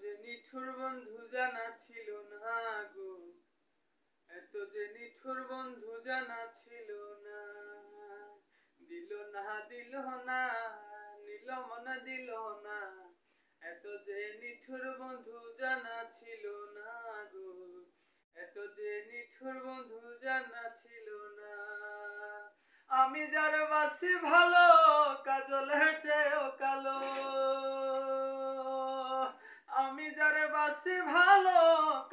যে নিঠুর বন্ধু জানা ছিল না গো, এত যে নিঠুর বন্ধু জানা ছিল না। দিল না দিল না, নিল মনে দিল না, এত যে নিঠুর বন্ধু জানা ছিল না গো, এত যে নিঠুর বন্ধু জানা ছিল না। আমি যার বাসি ভালো, কাজলের চেয়েও কালো। আমি যার বাসি ভালো,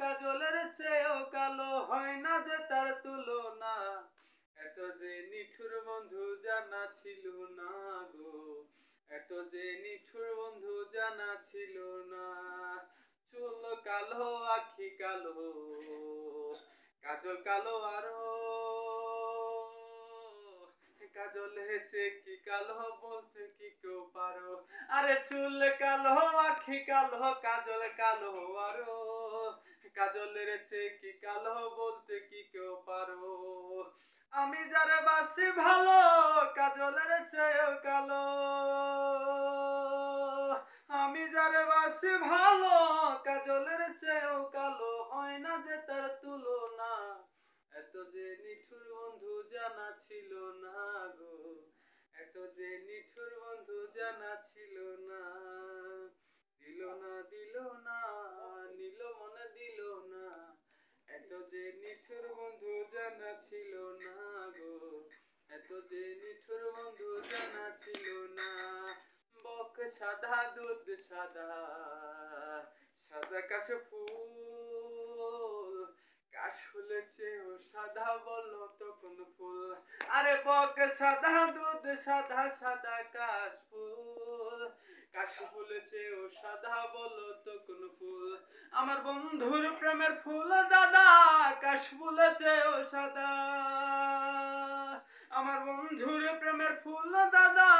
কাজলের চেয়েও কালো, হয় না যে তার তুলনা। এত যে নিঠুর বন্ধু জানা ছিল না গো, এত যে নিঠুর বন্ধু জানা ছিল না। চুল কালো, আখি কালো, কাজল কালো আরো, কাজল হেছে কি কালো বলতে কি কেউ পারো। আরে চুল কালো, আখি কালো, কাজল কালো আরো, কাজলের চেয়ে কি কালো বলতে কি কেউ পারো। আমি যারে বাসি ভালো, কাজলের চেয়েও কালো। আমি যারে বাসি ভালো, কাজলের চেয়েও কালো, হয় না যে তার তুলনা। এত যে নিঠুর বন্ধু জানা ছিল না গো, এত যে নিঠুর বন্ধু জানা ছিল না। দিল না দিল না, নিল মনে দিল না, এত যে নিঠুর বন্ধু জানা ছিল না গো, এত যে নিঠুর বন্ধু জানা ছিল না। বক সাদা দুধ সাদা, সাদা কাশ ফুল, কাশ ফুলের চেয়েও সাদা বলো তো কোন ফুল। আরে বক সাদা দুধ সাদা, সাদা কাশ ফুল, কাশ ফুলের চেয়েও সাদা বলো তো কোন ফুল। আমার বন্ধুর প্রেমের ফুল দাদা, কাশ ফুলের চেয়েও সাদা। আমার বন্ধুর প্রেমের ফুল দাদা,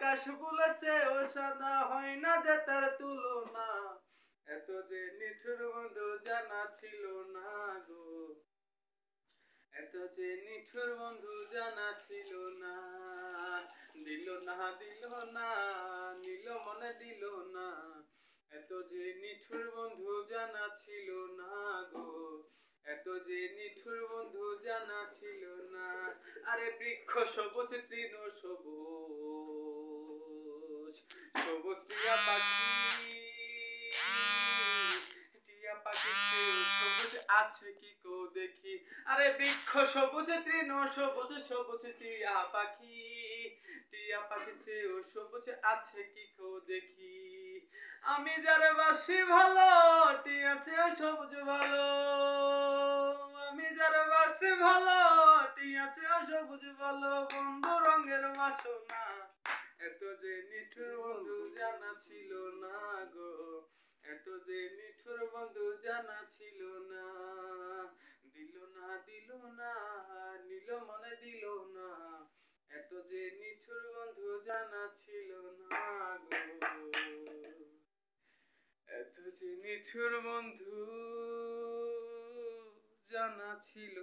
কাশ ফুলের চেয়েও সাদা, হয় না যে তার তুলনা। এত যে নিঠুর বন্ধু জানা ছিল না গো, এত যে নিঠুর বন্ধু জানা ছিল না। দিল না দিল না, নিল মনে দিল না, এত যে নিঠুর বন্ধু জানা ছিল না গো, এত যে নিঠুর বন্ধু জানা ছিল না। আরে বৃক্ষ সবুজ তৃণ সবুজ, সবুজ টিয়া পাখি, টিয়া পাখি সবুজ আছে কি কো দেখি। আরে বৃক্ষ সবুজ তৃণ সবুজ, সবুজ টিয়া পাখি, টিয়া পাখি চেয়েও সবুজ আছে কি কো দেখি। আমি যারে বাসি ভালো, টিয়া চেয়েও সবুজ ভালো। আমি যারে বাসি ভালো, টিয়া চেয়েও সবুজ ভালো, বন্ধু রঙের বাসনা। এত যে নিঠুর বন্ধু জানা ছিল না গো, এত যে নিঠুর বন্ধু জানা ছিল না। দিল না দিল না, নিল মনে দিল না, এত যে নিঠুর বন্ধু জানা ছিল না গো, এত যে নিঠুর বন্ধু জানা ছিল